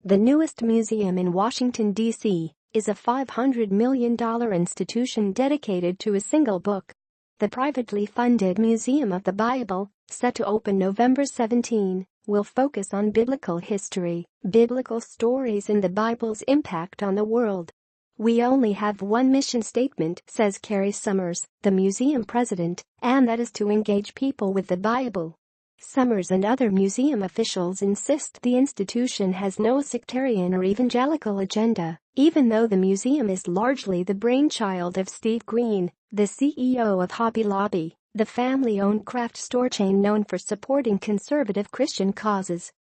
The newest museum in Washington, D.C., is a $500 million institution dedicated to a single book. The privately funded Museum of the Bible, set to open November 17, will focus on biblical history, biblical stories and the Bible's impact on the world. "We only have one mission statement," says Cary Summers, the museum president, "and that is to engage people with the Bible." Summers and other museum officials insist the institution has no sectarian or evangelical agenda, even though the museum is largely the brainchild of Steve Green, the CEO of Hobby Lobby, the family-owned craft store chain known for supporting conservative Christian causes.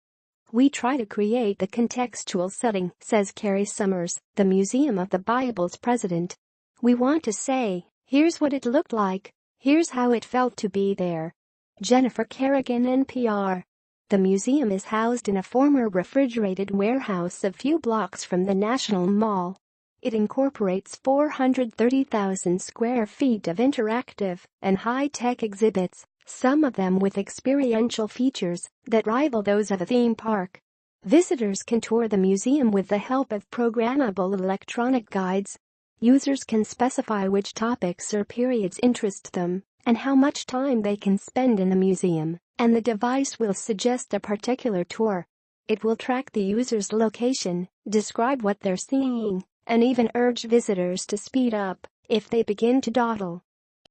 "We try to create the contextual setting," says Cary Summers, the Museum of the Bible's president. "We want to say, here's what it looked like, here's how it felt to be there." Jennifer Kerrigan, NPR. The museum is housed in a former refrigerated warehouse a few blocks from the National Mall. It incorporates 430,000 square feet of interactive and high-tech exhibits, some of them with experiential features that rival those of a theme park. Visitors can tour the museum with the help of programmable electronic guides. Users can specify which topics or periods interest them and how much time they can spend in the museum, and the device will suggest a particular tour. It will track the user's location, describe what they're seeing, and even urge visitors to speed up if they begin to dawdle.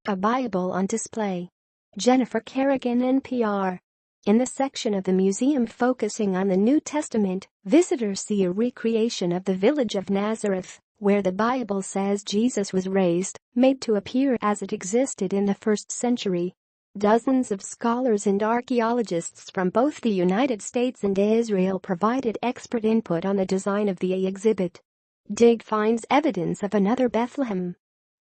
A Bible on display. Jennifer Kerrigan, NPR. In the section of the museum focusing on the New Testament, visitors see a recreation of the village of Nazareth, where the Bible says Jesus was raised, made to appear as it existed in the 1st century. Dozens of scholars and archaeologists from both the United States and Israel provided expert input on the design of the exhibit. Dig finds evidence of another Bethlehem.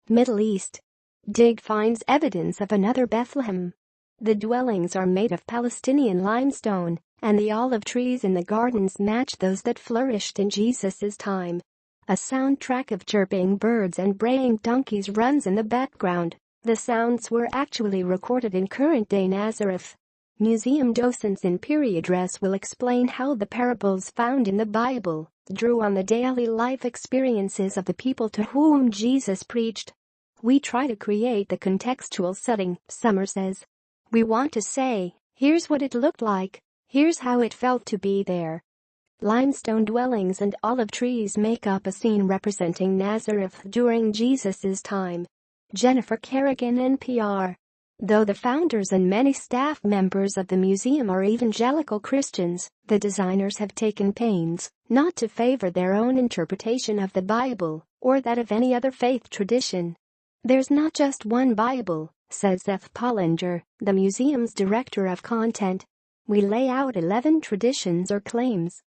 Middle East. Dig finds evidence of another Bethlehem. The dwellings are made of Palestinian limestone, and the olive trees in the gardens match those that flourished in Jesus' time. A soundtrack of chirping birds and braying donkeys runs in the background. The sounds were actually recorded in current-day Nazareth. Museum docents in period dress will explain how the parables found in the Bible drew on the daily life experiences of the people to whom Jesus preached. "We try to create the contextual setting," Summers says. "We want to say, here's what it looked like, here's how it felt to be there." Limestone dwellings and olive trees make up a scene representing Nazareth during Jesus' time. Jennifer Kerrigan, NPR. Though the founders and many staff members of the museum are evangelical Christians, the designers have taken pains not to favor their own interpretation of the Bible or that of any other faith tradition. "There's not just one Bible," says F. Pollinger, the museum's director of content. "We lay out 11 traditions or claims.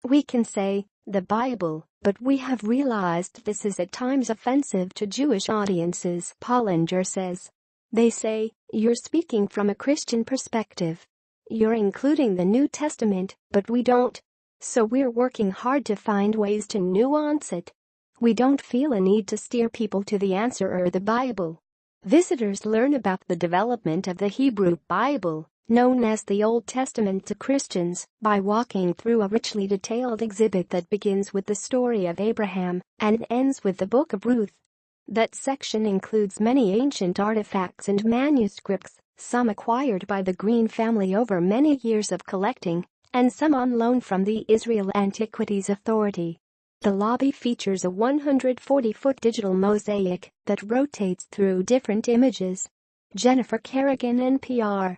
We can say, the Bible, but we have realized this is at times offensive to Jewish audiences," Pollinger says. "They say, you're speaking from a Christian perspective. You're including the New Testament, but we don't. So we're working hard to find ways to nuance it. We don't feel a need to steer people to the answer or the Bible." Visitors learn about the development of the Hebrew Bible, known as the Old Testament to Christians, by walking through a richly detailed exhibit that begins with the story of Abraham and ends with the Book of Ruth. That section includes many ancient artifacts and manuscripts, some acquired by the Green family over many years of collecting, and some on loan from the Israel Antiquities Authority. The lobby features a 140-foot digital mosaic that rotates through different images. Jennifer Kerrigan, NPR.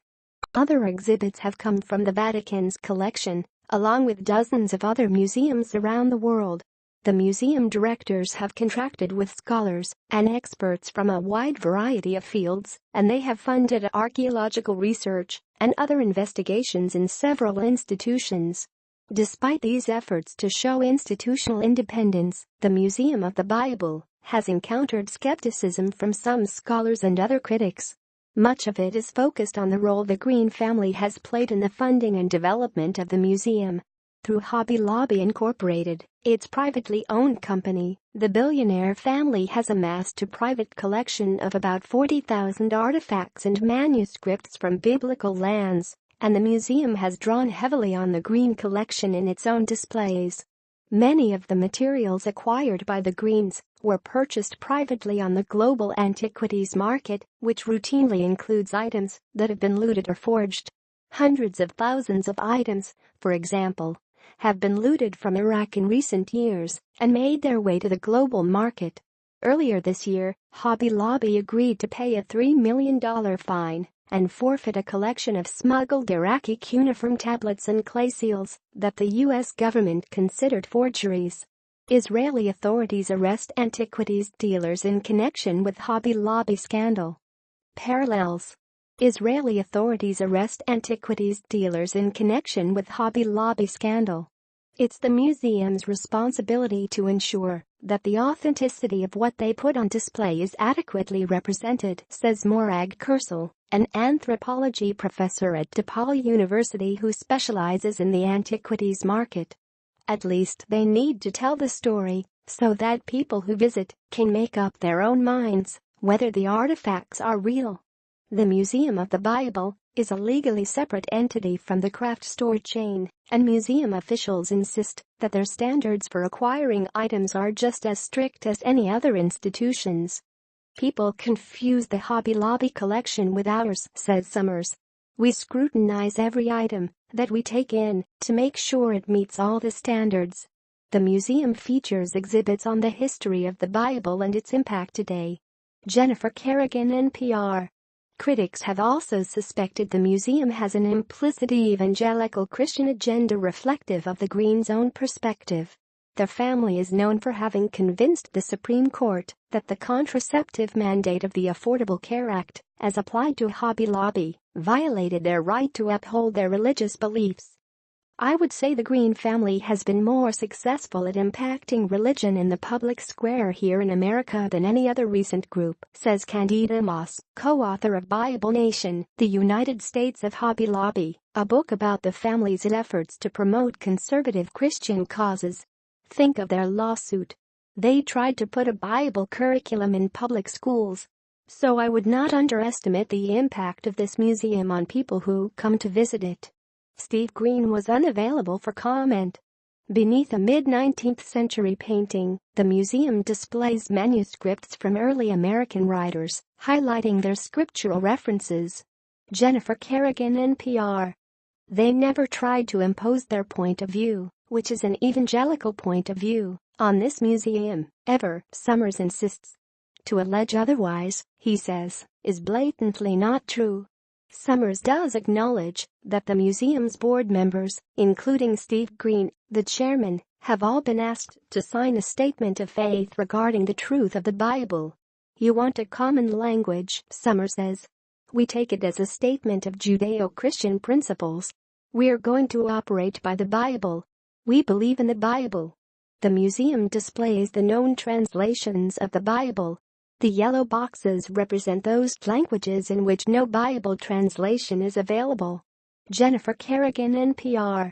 Other exhibits have come from the Vatican's collection, along with dozens of other museums around the world. The museum directors have contracted with scholars and experts from a wide variety of fields, and they have funded archaeological research and other investigations in several institutions. Despite these efforts to show institutional independence, the Museum of the Bible has encountered skepticism from some scholars and other critics. Much of it is focused on the role the Green family has played in the funding and development of the museum. Through Hobby Lobby Incorporated, its privately owned company, the billionaire family has amassed a private collection of about 40,000 artifacts and manuscripts from biblical lands, and the museum has drawn heavily on the Green collection in its own displays. Many of the materials acquired by the Greens were purchased privately on the global antiquities market, which routinely includes items that have been looted or forged. Hundreds of thousands of items, for example, have been looted from Iraq in recent years and made their way to the global market. Earlier this year, Hobby Lobby agreed to pay a $3 million fine and forfeit a collection of smuggled Iraqi cuneiform tablets and clay seals that the U.S. government considered forgeries. Israeli authorities arrest antiquities dealers in connection with Hobby Lobby scandal. Parallels. Israeli authorities arrest antiquities dealers in connection with Hobby Lobby scandal. It's the museum's responsibility to ensure that the authenticity of what they put on display is adequately represented, says Morag Kursel, an anthropology professor at DePaul University who specializes in the antiquities market. At least they need to tell the story so that people who visit can make up their own minds whether the artifacts are real. The Museum of the Bible is a legally separate entity from the craft store chain, and museum officials insist that their standards for acquiring items are just as strict as any other institutions. People confuse the Hobby Lobby collection with ours, says Summers. We scrutinize every item that we take in to make sure it meets all the standards. The museum features exhibits on the history of the Bible and its impact today. Jennifer Kerrigan, NPR. Critics have also suspected the museum has an implicit evangelical Christian agenda reflective of the Greens' own perspective. Their family is known for having convinced the Supreme Court that the contraceptive mandate of the Affordable Care Act, as applied to Hobby Lobby, violated their right to uphold their religious beliefs. I would say the Green family has been more successful at impacting religion in the public square here in America than any other recent group, says Candida Moss, co-author of Bible Nation, The United States of Hobby Lobby, a book about the family's efforts to promote conservative Christian causes. Think of their lawsuit. They tried to put a Bible curriculum in public schools. So I would not underestimate the impact of this museum on people who come to visit it. Steve Green was unavailable for comment. Beneath a mid-19th century painting, the museum displays manuscripts from early American writers, highlighting their scriptural references. Jennifer Kerrigan, NPR. They never tried to impose their point of view, which is an evangelical point of view, on this museum, ever, Summers insists. To allege otherwise, he says, is blatantly not true. Summers does acknowledge that the museum's board members, including Steve Green, the chairman, have all been asked to sign a statement of faith regarding the truth of the Bible. You want a common language, Summers says. We take it as a statement of Judeo-Christian principles. We're going to operate by the Bible. We believe in the Bible. The museum displays the known translations of the Bible. The yellow boxes represent those languages in which no Bible translation is available. Jennifer Kerrigan, NPR.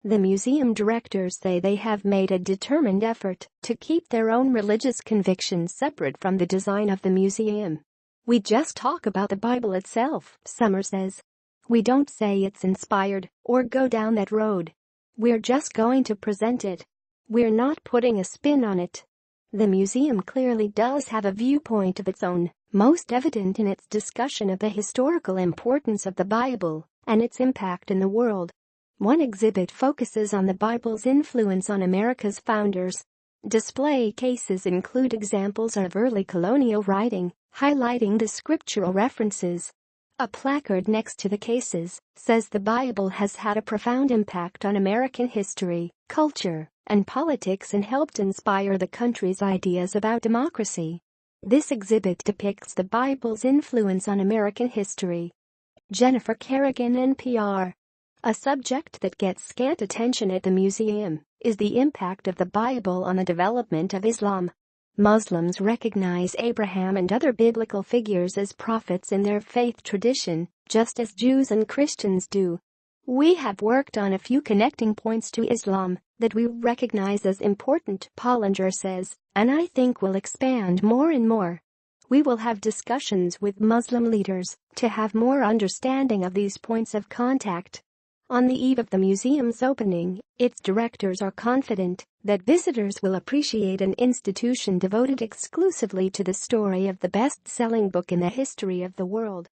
The museum directors say they have made a determined effort to keep their own religious convictions separate from the design of the museum. We just talk about the Bible itself, Summers says. We don't say it's inspired or go down that road. We're just going to present it. We're not putting a spin on it. The museum clearly does have a viewpoint of its own, most evident in its discussion of the historical importance of the Bible and its impact in the world. One exhibit focuses on the Bible's influence on America's founders. Display cases include examples of early colonial writing, highlighting the scriptural references. A placard next to the cases says the Bible has had a profound impact on American history, culture, and politics and helped inspire the country's ideas about democracy. This exhibit depicts the Bible's influence on American history. Jennifer Kerrigan, NPR. A subject that gets scant attention at the museum is the impact of the Bible on the development of Islam. Muslims recognize Abraham and other biblical figures as prophets in their faith tradition, just as Jews and Christians do. We have worked on a few connecting points to Islam that we recognize as important, Pollinger says, and I think will expand more and more. We will have discussions with Muslim leaders to have more understanding of these points of contact. On the eve of the museum's opening, its directors are confident that visitors will appreciate an institution devoted exclusively to the story of the best-selling book in the history of the world.